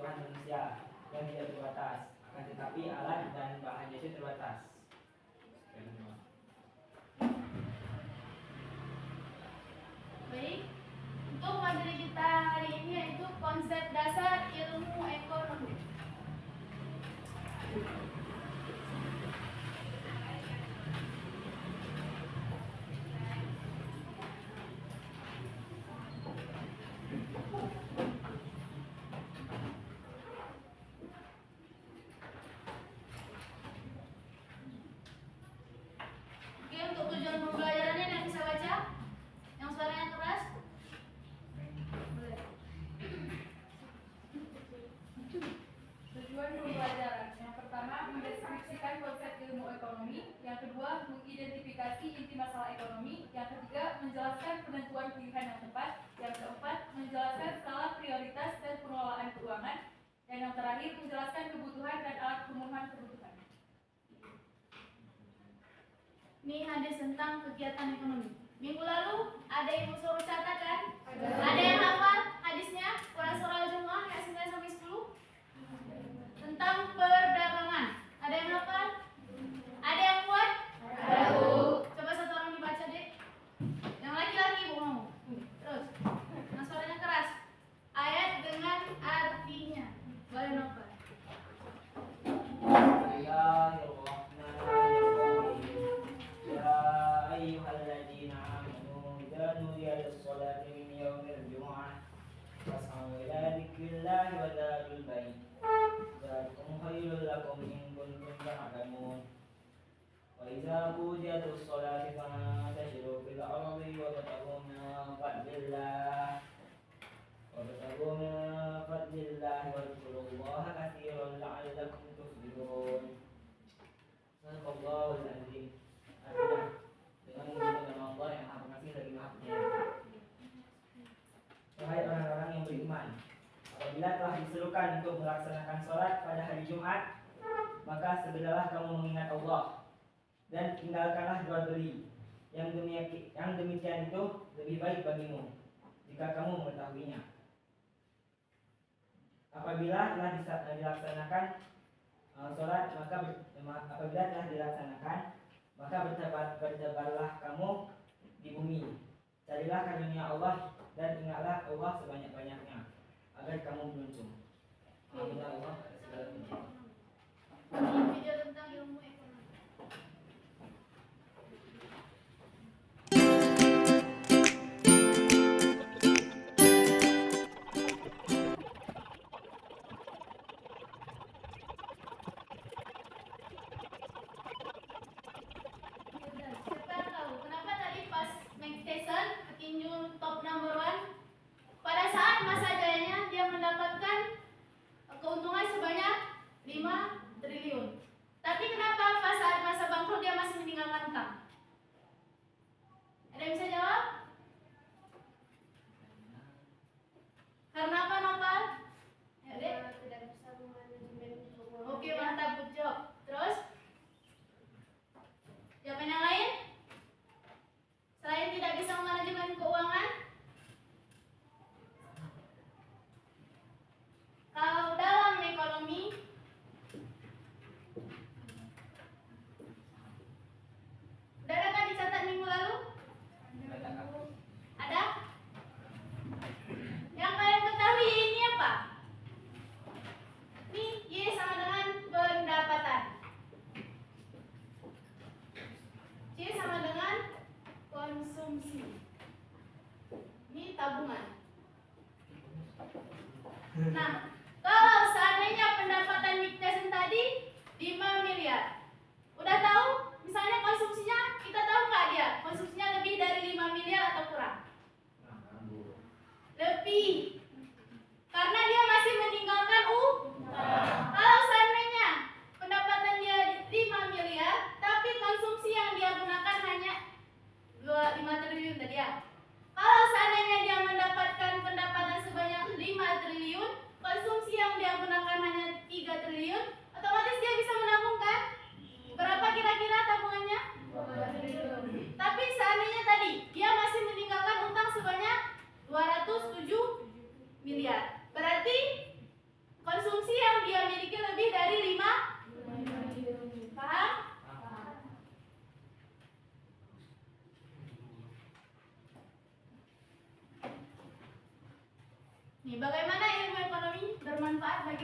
kebutuhan manusia yang tidak terbatas, akan tetapi alat dan bahannya itu terbatas. Baik, untuk materi kita hari ini yaitu konsep dasar ilmu ekonomi. Oke, untuk tujuan pembelajarannya yang bisa baca, yang suaranya keras. Boleh. Tujuan pembelajaran yang pertama mendeskripsikan konsep ilmu ekonomi, yang kedua mengidentifikasi inti masalah ekonomi, yang ketiga menjelaskan penentuan pilihan yang tepat, yang keempat menjelaskan skala prioritas dan pengelolaan keuangan, dan yang terakhir menjelaskan kebutuhan dan alat pemenuhan kebutuhan. Ini hadis tentang kegiatan ekonomi. Minggu lalu ada yang suruh catat kan? Ada yang hafal hadisnya? Quran surah Al-Jumu'ah ayat 9 sampai 10 tentang perdagangan. Ada yang hafal? Ada yang kuat? Ada. Coba satu orang dibaca deh. Yang laki-laki Bu mau. Terus. Yang suaranya keras. Ayat dengan artinya. Boleh hafal. Ayyuhalladzina amanu idza nudiya lis-sholati min yaumil jumu'ah fas'au ila dzikrillahi wa dzarul bai' dzalikum khairul lakum in kuntum ta'lamun wa idza qudiyatis sholati fantashiru fil ardi wabtaghu min fadlillah wa dzkurullaha katsiran la'allakum tuflihun. Subhanallahul azim. Dengan menyebut nama Allah yang Maha Pengasih lagi Maha Penyayang. Wahai orang-orang yang beriman, apabila telah diserukan untuk melaksanakan sholat pada hari Jumat, maka segeralah kamu mengingat Allah dan tinggalkanlah jual beli. Yang demikian itu lebih baik bagimu jika kamu mengetahuinya. Apabila telah dilaksanakan sholat, maka bertebarlah kamu di bumi. Carilah karunia Allah dan ingatlah Allah sebanyak-banyaknya agar kamu beruntung. Alhamdulillah Allah segala puji. Ini video tentang ilmu ekonomi. Siapa yang tahu kenapa tadi pas Mike Tyson petinju top number 1 pada saat masa jayanya dia mendapatkan keuntungan sebanyak 5 triliun. Tapi kenapa pas saat masa bangkrut dia masih meninggalkan utang? Ada yang bisa jawab? Karena apa, Nopal? Ya, Dek. Tidak bisa memanajemen keuangan. Oke, mantap, good job. Terus? Jawaban yang lain? Selain tidak bisa memanajemen keuangan, kalau dalam ekonomi udah ada kan dicatat minggu lalu? Ada? Yang kalian ketahui ini apa? Ini Y sama dengan pendapatan, C sama dengan konsumsi. Ini tabungan. Nah, kalau seandainya pendapatan Nick Tyson tadi 5 miliar, udah tahu? Misalnya konsumsinya, kita tahu nggak dia? Konsumsinya lebih dari 5 miliar atau kurang? Lebih. Karena dia masih meninggalkan Kalau seandainya pendapatan dia 5 miliar, tapi konsumsi yang dia gunakan hanya 5 triliun tadi ya. Kalau seandainya dia mendapatkan pendapatan sebanyak 5 triliun, konsumsi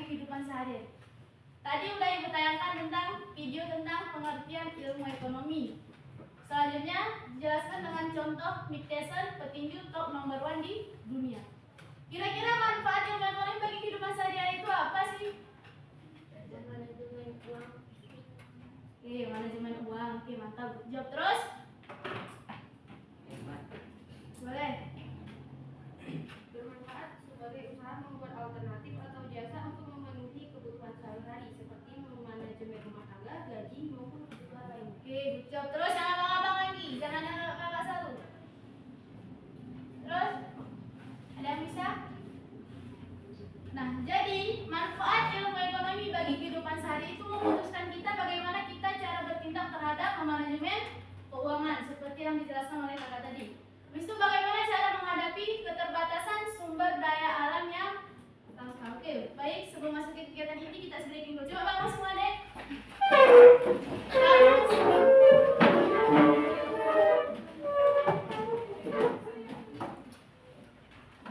kehidupan sehari-hari. Tadi udah ibu tayangkan tentang video tentang pengertian ilmu ekonomi. Selanjutnya dijelaskan dengan contoh Nick Tyson, petinju top nomor 1 di dunia. Kira-kira manfaat ilmu ekonomi bagi kehidupan sehari-hari itu apa sih? Manajemen uang. Oke, manajemen uang. Oke, mantap. Jawab terus. Boleh. Bermanfaat sebagai usaha membuat alternatif atau jasa untuk memenuhi kebutuhan sehari-hari seperti manajemen rumah tangga, gaji maupun kebutuhan lain. Oke, jawab terus. Jangan abang-abang lagi. Jangan ada kakak satu. Terus, ada yang bisa? Nah, jadi manfaat ilmu ekonomi bagi kehidupan sehari itu memutuskan kita bagaimana kita cara bertindak terhadap manajemen keuangan seperti yang dijelaskan oleh kakak tadi. Habis itu bagaimana cara menghadapi keterbatasan sumber daya alam yang langka. Oke, baik, sebelum masuk ke kegiatan ini kita breaking dulu. Coba bangun semua deh.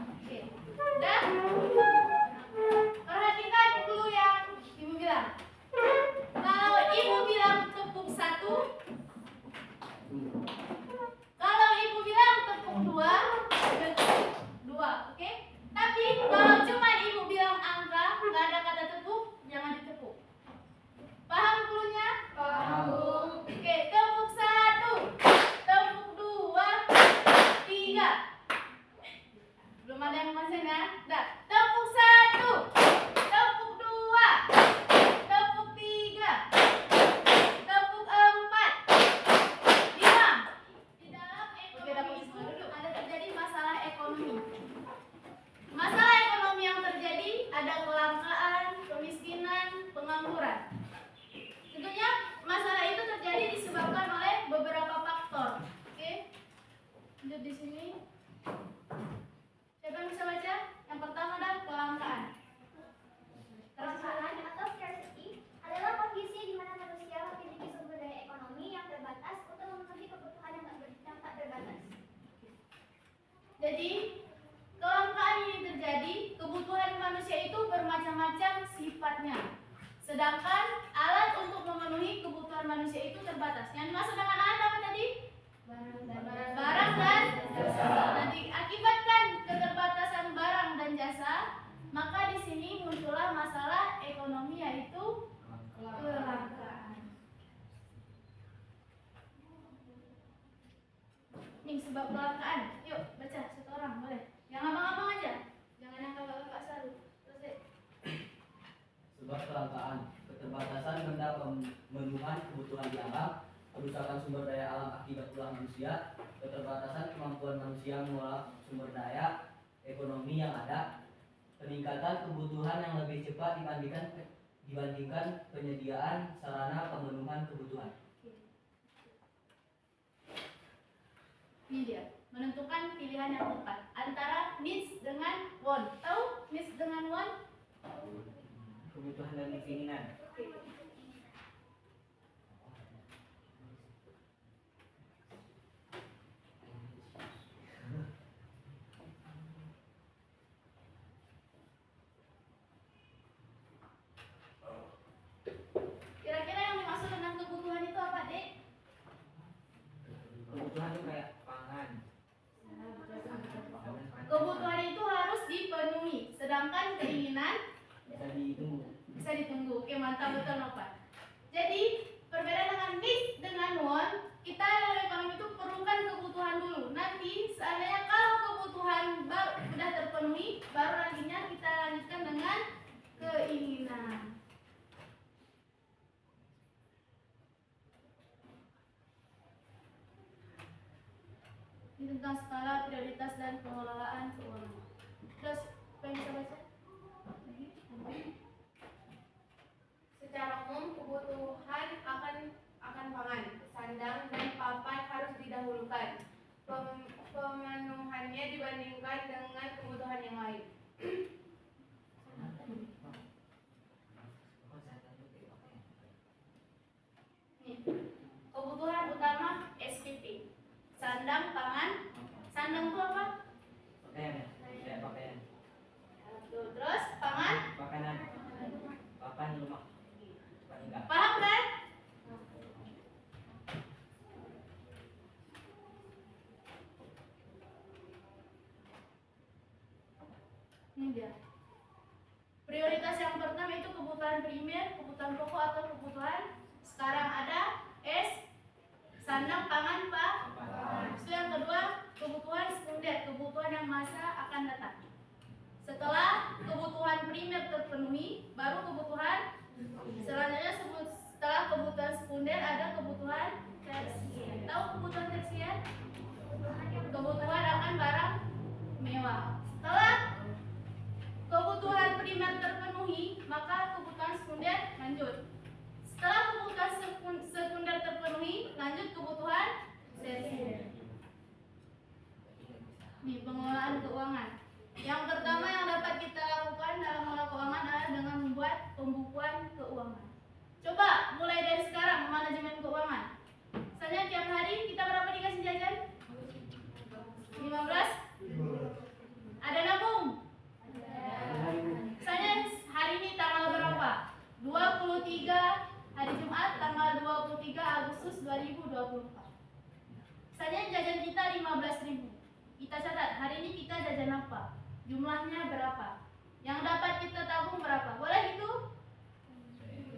Oke, udah? Perhatikan dulu yang ibu bilang. Kalau ibu bilang tepuk 1, kalau ibu bilang tepuk 2, tepuk 2, oke? Tapi kalau cuma ibu bilang angka, nggak ada kata tepuk, jangan ditepuk. Paham cluenya? Paham. Oke, tepuk 1, tepuk 2, 3. Belum ada yang konsen ya? Udah, tepuk 1, tepuk 2, tepuk 3, tepuk 4, 5. Di dalam ekonomi itu ada terjadi masalah ekonomi. Masalah ekonomi yang terjadi ada kelangkaan, kemiskinan, pengangguran. Tentunya masalah itu terjadi disebabkan oleh beberapa faktor. Oke, lanjut di sini. Siapa yang bisa baca? Yang pertama adalah kelangkaan. Kelangkaan atau scarcity adalah kondisi di mana manusia memiliki sumber daya ekonomi yang terbatas untuk memenuhi kebutuhan yang tak terbatas. Jadi, kelangkaan ini terjadi, kebutuhan manusia itu bermacam-macam sifatnya. Sedangkan alat untuk memenuhi kebutuhan manusia itu terbatas. Yang dimaksud dengan alat apa tadi? Barang dan jasa. Nah, diakibatkan keterbatasan barang dan jasa, maka di sini muncullah masalah ekonomi yaitu kelangkaan. Nih sebab kelangkaan. Yuk baca satu orang boleh. Yang abang-abang aja. Jangan yang kakak-kakak selalu. Terus deh. Sebab kelangkaan, keterbatasan benda pemenuhan kebutuhan di alam, kerusakan sumber daya alam akibat ulah manusia, keterbatasan kemampuan manusia mengolah sumber daya ekonomi yang ada, peningkatan kebutuhan yang lebih cepat dibandingkan penyediaan sarana pemenuhan kebutuhan. Ini dia, menentukan pilihan yang tepat antara needs dengan want. Tahu needs dengan want? Kebutuhan dan keinginan. Kira-kira yang dimaksud dengan kebutuhan itu apa, Dek? Kebutuhan itu kayak pangan. Kebutuhan itu harus dipenuhi, sedangkan keinginan Bisa ditunggu. bisa ditunggu. Oke, mantap, betul Nova. Jadi perbedaan dengan needs dengan want, kita dalam ekonomi itu perlukan kebutuhan dulu. Nanti seandainya kalau kebutuhan sudah terpenuhi, baru nantinya kita lanjutkan dengan keinginan. Ini tentang skala prioritas dan pengelolaan keuangan. Terus, apa yang bisa baca? Secara umum kebutuhan akan pangan, sandang dan papan harus didahulukan. Pemenuhannya dibandingkan dengan kebutuhan yang lain. Nih, kebutuhan utama SPP. Sandang, pangan. Sandang itu apa? Pakaian ya? Kayak pakaian. dia. Prioritas yang pertama itu kebutuhan primer, kebutuhan pokok atau kebutuhan. Sekarang ada S, sandang, pangan, Pak. Itu yang kedua, kebutuhan sekunder, kebutuhan yang masa akan datang. Setelah kebutuhan primer terpenuhi, baru kebutuhan selanjutnya. Setelah kebutuhan sekunder ada kebutuhan tersier. Tahu kebutuhan tersier? Kebutuhan akan barang mewah. Setelah kebutuhan primer terpenuhi, maka kebutuhan sekunder lanjut. Setelah kebutuhan sekunder terpenuhi, lanjut kebutuhan tersier. Nih, pengelolaan keuangan. Yang pertama yang dapat kita lakukan dalam mengelola keuangan adalah dengan membuat pembukuan keuangan. Coba mulai dari sekarang manajemen keuangan. Misalnya tiap hari kita berapa dikasih jajan? 15? Ada nabung? Misalnya hari ini tanggal berapa? 23 hari Jumat tanggal 23 Agustus 2024. Misalnya jajan kita 15.000. Kita catat hari ini kita jajan apa? Jumlahnya berapa? Yang dapat kita tabung berapa? Boleh itu?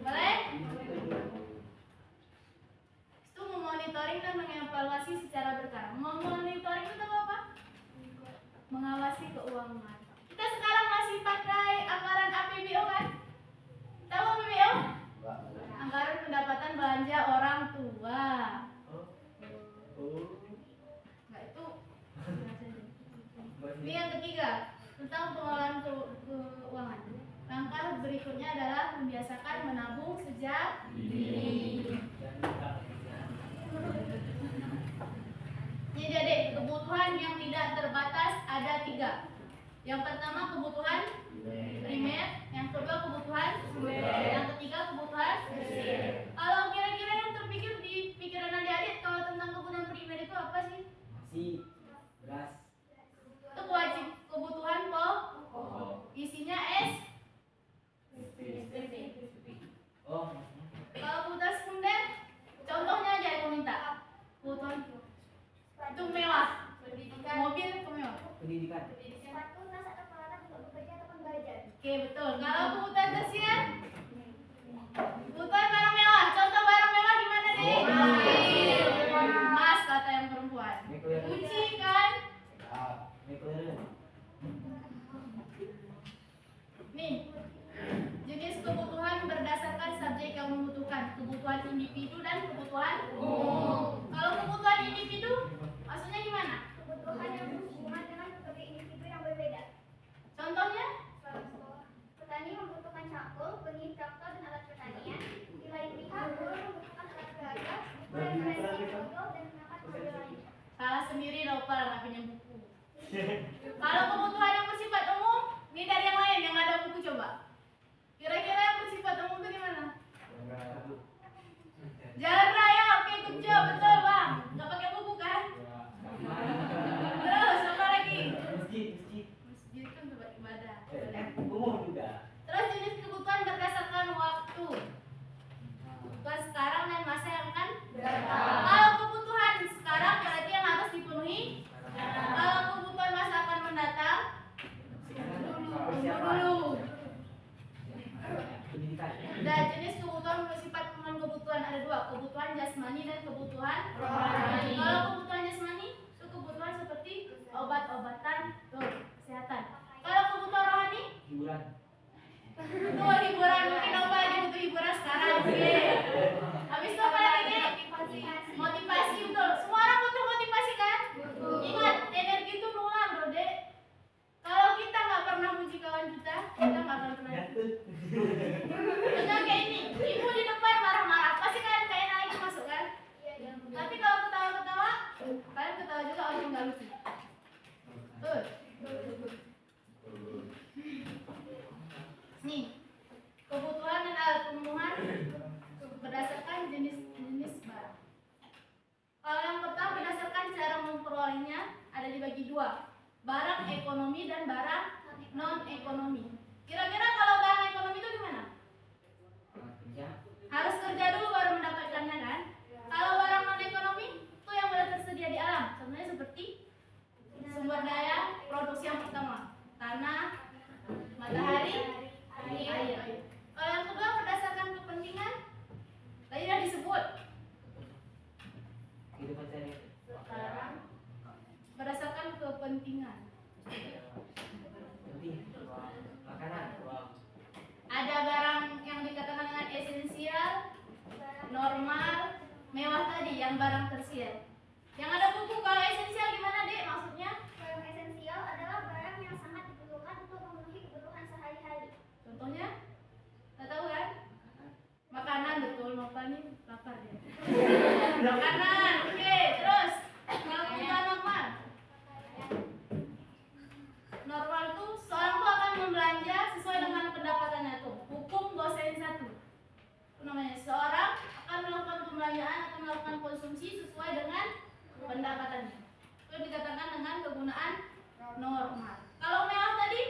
Boleh? Itu memonitoring dan mengevaluasi secara berkala. Memonitoring itu apa? Mengawasi keuangan. Kita sekarang masih pakai anggaran APBO kan? Tahu APBO? Anggaran pendapatan belanja orang tua. Enggak itu. Ini yang ketiga, tentang pengelolaan keuangan. Langkah berikutnya adalah membiasakan menabung sejak dini. Ini adik, kebutuhan yang tidak terbatas ada 3. Yang pertama kebutuhan primer, yang kedua kebutuhan sekunder, yang ketiga kebutuhan tersier. Kalau kira-kira yang terpikir di pikiran adik-adik kalau tentang kebutuhan primer itu apa sih? Nasi, beras. Itu wajib kebutuhan pokok. Isinya S. Oh, Kalau kebutuhan sekunder, contohnya aja yang minta. Kebutuhan itu mewah. Mobil itu mewah. pendidikan. Sepatu, tas atau peralatan untuk bekerja ataupun belajar. Oke, betul. Kalau kebutuhan tersier, kebutuhan barang mewah. Contoh barang mewah gimana deh? Mas kata yang perempuan. Kunci kan? McLaren. Nih, jenis kebutuhan berdasarkan subjek yang membutuhkan. Kebutuhan individu dan kebutuhan umum. Kalau kebutuhan individu, maksudnya gimana? Kebutuhan yang berhubungan dengan berbagai individu yang berbeda. Contohnya? Petani membutuhkan cangkul, benih, traktor, dan alat pertanian. Di lain pihak, buruh membutuhkan alat peraga, referensi, foto, dan perangkat mobil lainnya. Salah sendiri dong, Pak, nggak punya buku. Kalau kebutuhan yang bersifat umum, ini dari yang lain yang ada buku coba. Kira-kira yang bersifat umum itu gimana? Jalan raya, oke, good job, betul bang. Nggak pakai buku kan? Terus apa lagi? Masjid. Masjid kan tempat ibadah. Umum juga. Terus jenis kebutuhan berdasarkan waktu. Kebutuhan sekarang dan masa yang akan datang. Kalau kebutuhan sekarang berarti yang harus dipenuhi. Kalau kebutuhan masa akan mendatang, dulu. Pendidikan. Dan jenis kebutuhan bersifat kebutuhan ada 2, kebutuhan jasmani dan kebutuhan rohani. Kalau kebutuhan jasmani itu kebutuhan seperti obat-obatan, kesehatan. Kalau kebutuhan rohani, Hiburan. itu hiburan, mungkin Opa lagi butuh hiburan sekarang. Oke. Habis itu apa lagi? Motivasi, betul. Semua orang butuh motivasi kan? Ingat, energi itu nular loh, Dek. Kalau kita nggak pernah muji kawan kita nggak akan pernah. Contoh kayak ini, ibu di depan marah-marah, pasti kalian kayak lagi masuk kan? Tapi kalau ketawa-ketawa, kalian ketawa juga orang nggak lucu. Tuh. Nih, kebutuhan dan alat pemenuhan berdasarkan jenis barang. Kalau yang pertama berdasarkan cara memperolehnya ada dibagi 2, barang ekonomi dan barang non ekonomi. Kira-kira kalau barang ekonomi itu gimana? Kerja. Harus kerja dulu baru mendapatkannya kan? Kalau barang non ekonomi itu yang sudah tersedia di alam. Contohnya seperti sumber daya produksi yang pertama, tanah, yang barang tersier. Yang ada buku. Kalau esensial gimana Dek maksudnya? Barang esensial adalah barang yang sangat diperlukan untuk memenuhi kebutuhan sehari-hari. Contohnya? Nggak tahu kan? Makanan, betul. Nopal nih lapar ya. Makanan, oke. Terus kalau kebutuhan normal, normal tuh seorang tuh akan membelanja sesuai dengan pendapatannya tuh. Hukum Gosen 1. Itu namanya seorang akan melakukan pembelanjaan atau melakukan konsumsi sesuai dengan pendapatannya. Itu dikatakan dengan kegunaan normal. Kalau mewah tadi,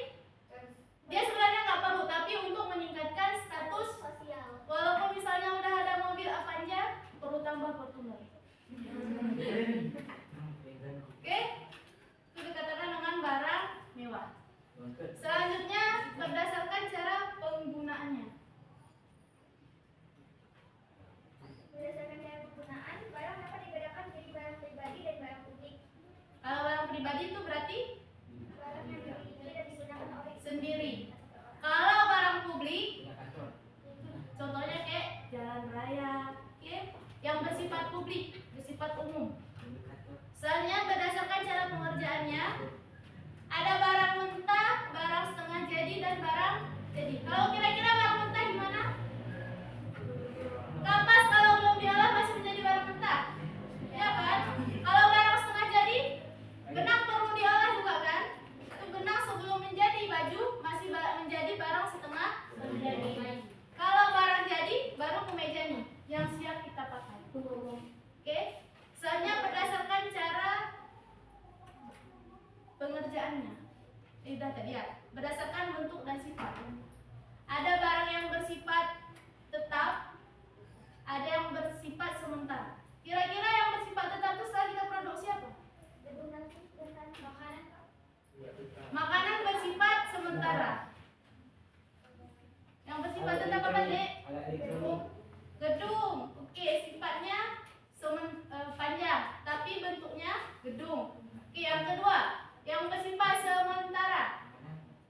dia sebenarnya nggak perlu, tapi untuk meningkatkan status Sosial. walaupun misalnya udah ada mobil Avanza, perlu tambah Fortuner. Oke, itu dikatakan dengan barang mewah. Selanjutnya berdasarkan cara penggunaannya. Berdasarkan cara penggunaan, barang dapat dibedakan menjadi barang pribadi dan barang publik. Kalau barang pribadi itu berarti Barang yang dimiliki dan digunakan oleh sendiri. Kalau barang publik, contohnya kayak jalan raya, oke, yang bersifat publik, bersifat umum. Selanjutnya berdasarkan cara pengerjaannya, ada barang mentah, barang setengah jadi, dan barang jadi. Kalau kira-kira barang mentah gimana? Kapas kalau belum diolah masih menjadi barang mentah, ya kan? Kalau barang setengah jadi, benang perlu diolah juga kan? Itu benang sebelum menjadi baju masih menjadi barang setengah jadi. Kalau barang jadi, baru kemeja nih yang siap kita pakai. Oke? Selanjutnya berdasarkan cara pengerjaannya. Udah tadi ya. Berdasarkan bentuk dan sifat. Ada barang yang bersifat tetap, ada yang bersifat sementara. Kira-kira yang bersifat tetap itu setelah kita produksi apa? makanan. Makanan bersifat sementara. Yang bersifat tetap apa, Dek? Gedung. Oke, sifatnya panjang, tapi bentuknya gedung. Oke, yang kedua, yang bersifat sementara.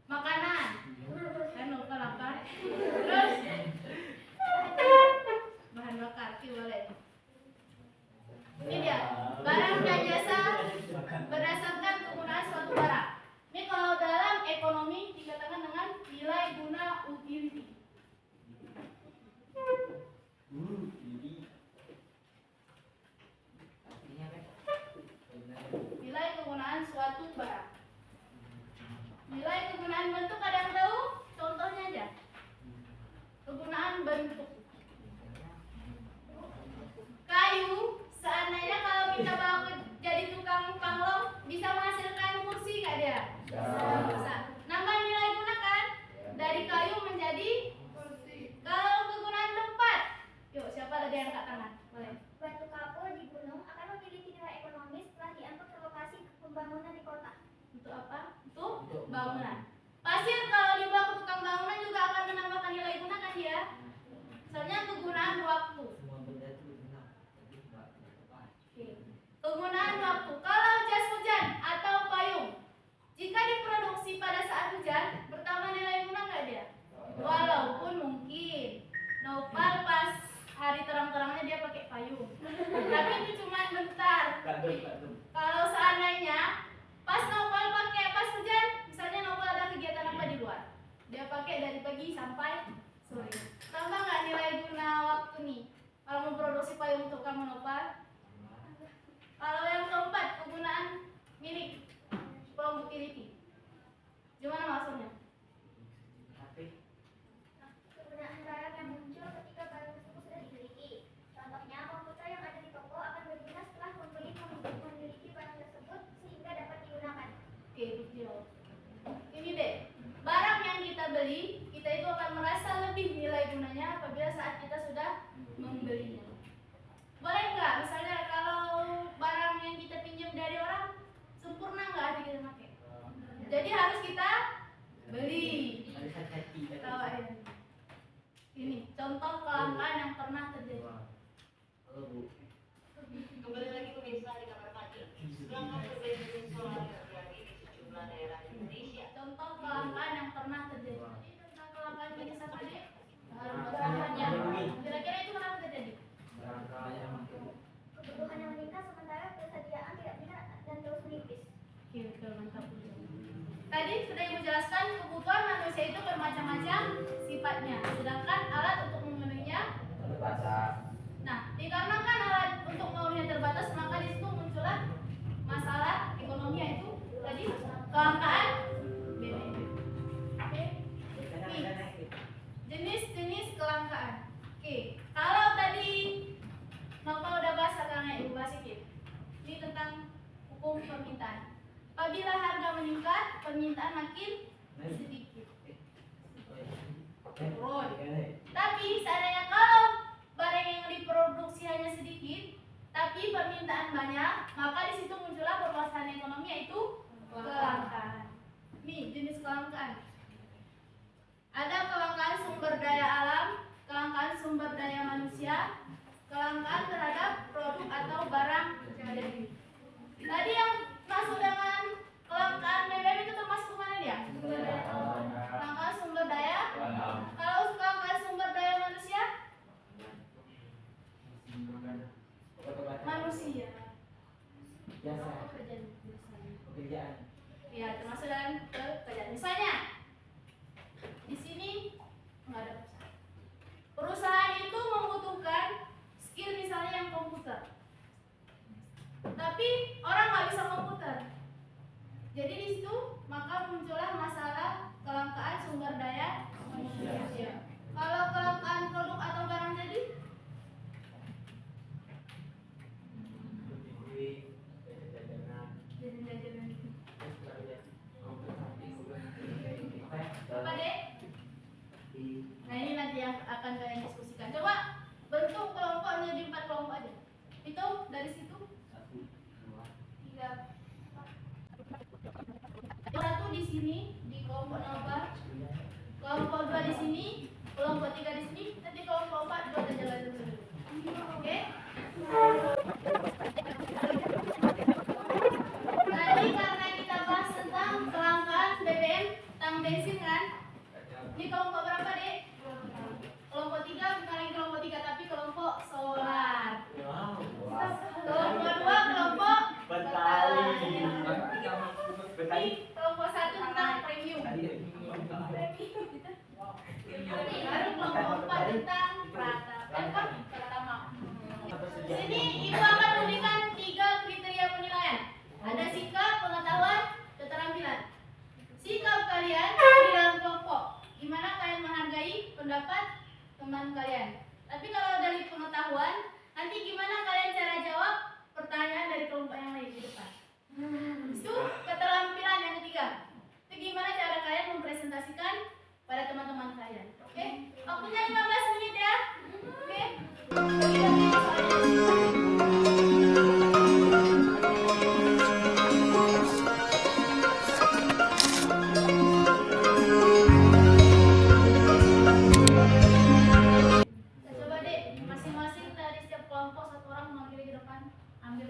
Makanan. Kan lupa lapar. Terus bahan bakar, oke boleh. Ini dia, barang dan jasa berdasarkan kegunaan suatu barang. Ini kalau dalam ekonomi dikatakan dengan nilai guna utility. Nilai kegunaan suatu barang. Nilai kegunaan bentuk ada yang tahu? Contohnya aja. Kegunaan bentuk. Kayu, seandainya kalau kita bawa jadi tukang panglong, bisa menghasilkan kursi nggak dia? Bisa. Nambah nilai guna kan? Dari kayu menjadi kursi. Kalau kegunaan tempat, yuk siapa ada yang angkat tangan? Boleh. Batu kapur di gunung akan memiliki nilai ekonomis setelah diangkut ke lokasi pembangunan di kota. Untuk apa? Untuk bangunan. Pasir kalau dibawa ke tukang bangunan juga akan menambahkan nilai guna kan dia? Soalnya kegunaan waktu. Penggunaan waktu. Kalau jas hujan atau payung, jika diproduksi pada saat hujan, bertambah nilai guna nggak dia? Walaupun mungkin Nopal pas hari terang-terangnya dia pakai payung, tapi itu cuma bentar. Kalau seandainya pas Nopal pakai pas hujan, misalnya Nopal ada kegiatan apa di luar, dia pakai dari pagi sampai sore. Tambah nggak nilai guna waktu nih? Kalau memproduksi payung untuk kamu Nopal? Kalau yang keempat, kegunaan milik from utility. Gimana maksudnya? Kegunaan barang yang muncul ketika barang tersebut sudah dimiliki. Contohnya, komputer yang ada di toko akan berguna setelah pembeli memiliki barang tersebut sehingga dapat digunakan. Oke, betul. Ini deh, barang yang kita beli, kita itu akan merasa lebih nilai gunanya apabila saat kita sudah membelinya. Boleh nggak? Misalnya kalau barang yang kita pinjam dari orang sempurna nggak ada kita pakai. Jadi harus kita beli. Tawain. Ini contoh kelangkaan yang pernah terjadi. Kembali lagi pemirsa di kamar mandi. Kelangkaan perbedaan solar terjadi di sejumlah daerah di Indonesia. Contoh kelangkaan yang pernah terjadi. Ini tentang kelangkaan jenis apa deh? Bahan-bahannya. Kira-kira itu kenapa terjadi? menjelaskan kebutuhan manusia itu bermacam-macam sifatnya, sedangkan alat untuk memenuhinya terbatas. Nah, dikarenakan alat untuk memenuhinya terbatas, maka di situ muncullah masalah ekonomi, yaitu tadi kelangkaan BBM. Oke. Jenis-jenis kelangkaan. Oke, kalau tadi Nopal udah bahas sekarang Ibu bahas sedikit. Ini tentang hukum permintaan. Apabila harga meningkat, permintaan makin sedikit. Turun. Tapi seandainya kalau barang yang diproduksi hanya sedikit, tapi permintaan banyak, maka di situ muncullah permasalahan ekonomi, yaitu kelangkaan. Nih jenis kelangkaan. Ada kelangkaan sumber daya alam, kelangkaan sumber daya manusia, kelangkaan terhadap produk atau barang jadi. Tadi yang masuk dengan kelangkaan BBM itu termasuk mana dia? Kelangkaan sumber daya. Kalau kelangkaan sumber daya manusia? Manusia. Pekerjaan. Ya, termasuk dalam pekerjaan. Misalnya, di sini nggak ada perusahaan. Perusahaan itu membutuhkan skill misalnya yang komputer. Tapi orang nggak bisa komputer. Jadi di situ maka muncullah masalah kelangkaan sumber daya manusia. Kalau kelangkaan produk atau barang jadi? Jajan-jajanan. Apa deh? Nah ini nanti yang akan kalian diskusikan. Coba bentuk kelompoknya di 4 kelompok aja. Hitung dari situ. 3. Satu di sini di kelompok nomor, kelompok 2 di sini, kelompok 3 di sini, nanti kelompok 4 buat aja dulu. Oke? Tadi karena kita bahas tentang kelangkaan BBM, tentang bensin kan? Ini kelompok berapa, Dek? Kelompok 3, bukan lagi kelompok 3 tapi kelompok solar. Kelompok 2 kelompok Petani. Ini kelompok 1 tentang premium. Baru kelompok 4 tentang pratama. Di sini Ibu akan memberikan 3 kriteria penilaian. Ada sikap, pengetahuan, keterampilan. Sikap kalian di dalam kelompok, gimana kalian menghargai pendapat teman kalian. Tapi kalau dari pengetahuan, nanti gimana kalian cara jawab pertanyaan dari kelompok yang lain di depan. Itu keterampilan yang ketiga. Itu gimana cara kalian mempresentasikan pada teman-teman kalian. Oke? Waktunya 15 menit ya. Oke? Coba deh, masing-masing dari setiap kelompok satu orang mewakili di depan. Ambil.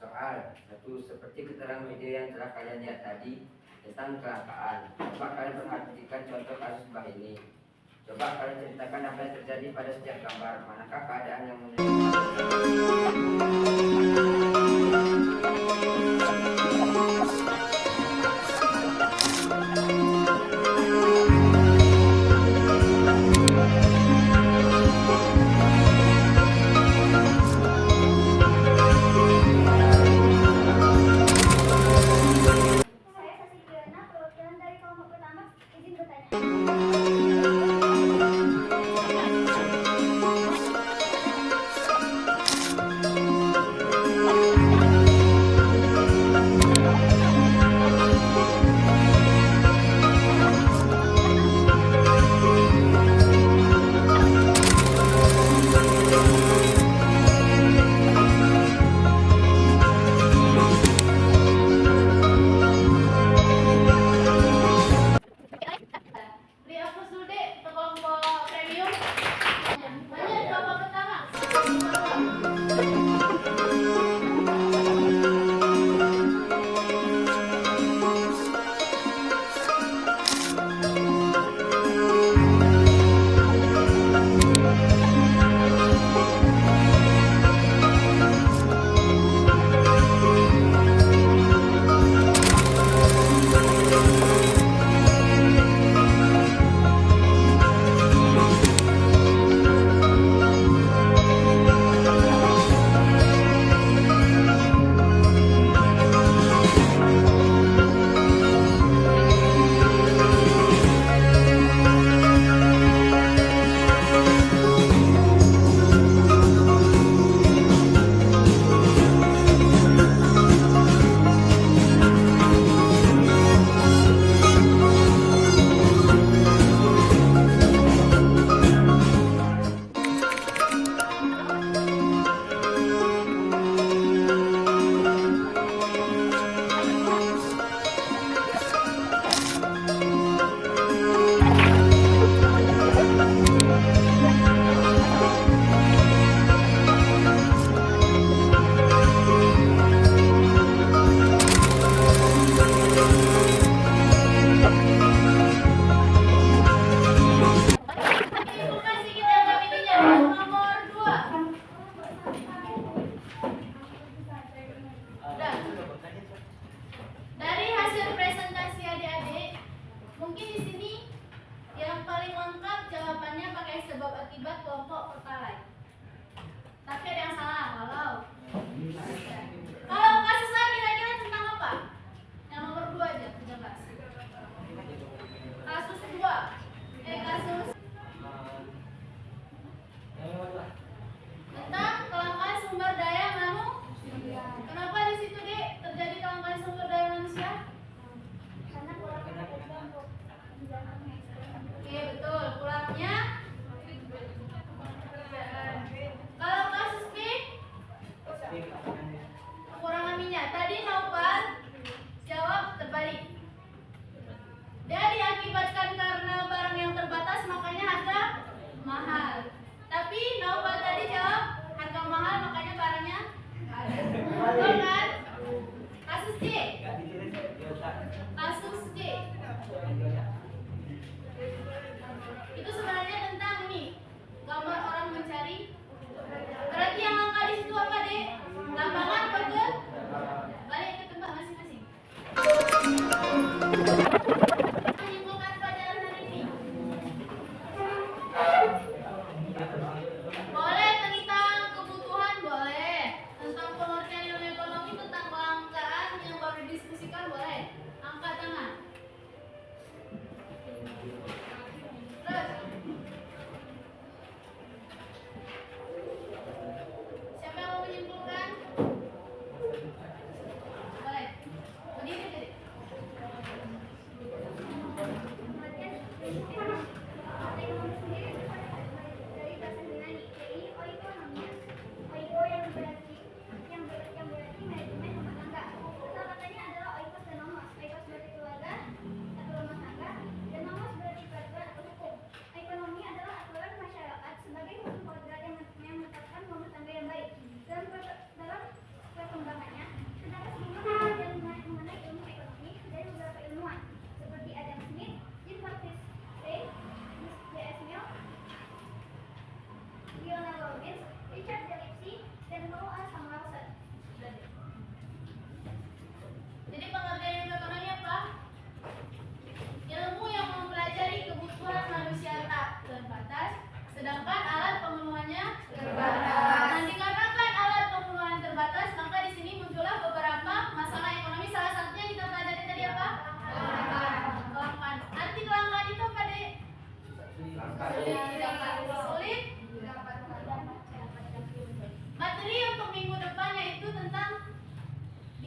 Soal 1, seperti keterangan video yang telah kalian lihat tadi tentang kelangkaan. Coba kalian perhatikan contoh kasus bah ini. Coba kalian ceritakan apa yang terjadi pada setiap gambar. Manakah keadaan yang Saya Sasi Diana, perwakilan dari kelompok pertama, izin bertanya.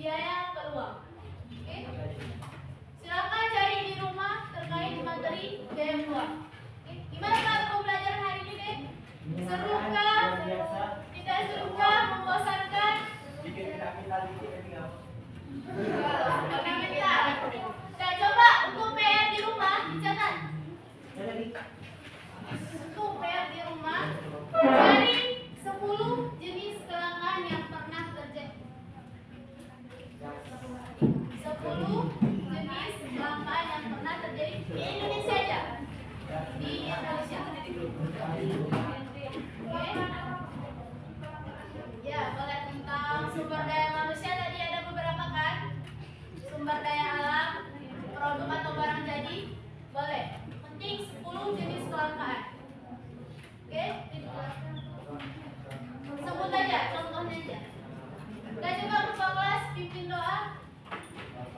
biaya peluang. Oke? Silakan cari di rumah terkait materi biaya peluang. Oke? Gimana Kak pembelajaran hari ini, Dek? Seru kah? Tidak seru kah? Membosankan? Fundamental. Nah, coba untuk PR di rumah dicatat. Untuk PR di rumah cari 10 jenis kelangkaan yang pernah terjadi. 10 jenis kelangkaan yang pernah terjadi di Indonesia aja. Di Indonesia. Oke. Ya, boleh tentang sumber daya manusia tadi ada beberapa kan? Sumber daya alam, produk atau barang jadi, boleh. Penting 10 jenis kelangkaan. Oke? Sebut aja, contohnya aja. Kita juga ketua kelas pimpin doa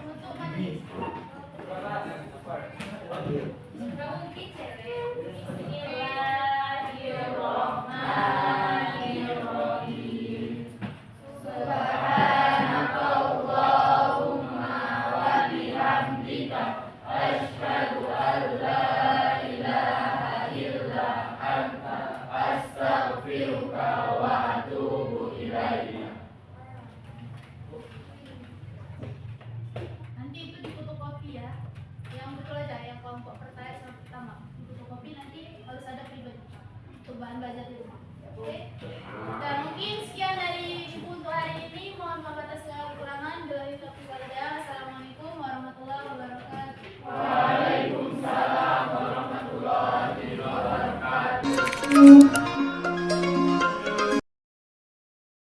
untuk majelis. Bismillahirrahmanirrahim. Subhanakallahumma wa bihamdika asyhadu an la ilaha illa anta astaghfiruka wa atubu ilaika. Nanti itu di fotokopi ya. Yang betul aja yang kelompok pertama. Di fotokopi nanti harus ada pribadi untuk bahan belajar di rumah. Oke? Dan mungkin sekian dari ibu untuk hari ini. Mohon maaf atas segala kekurangan. Assalamualaikum warahmatullahi wabarakatuh. Waalaikumsalam warahmatullahi wabarakatuh.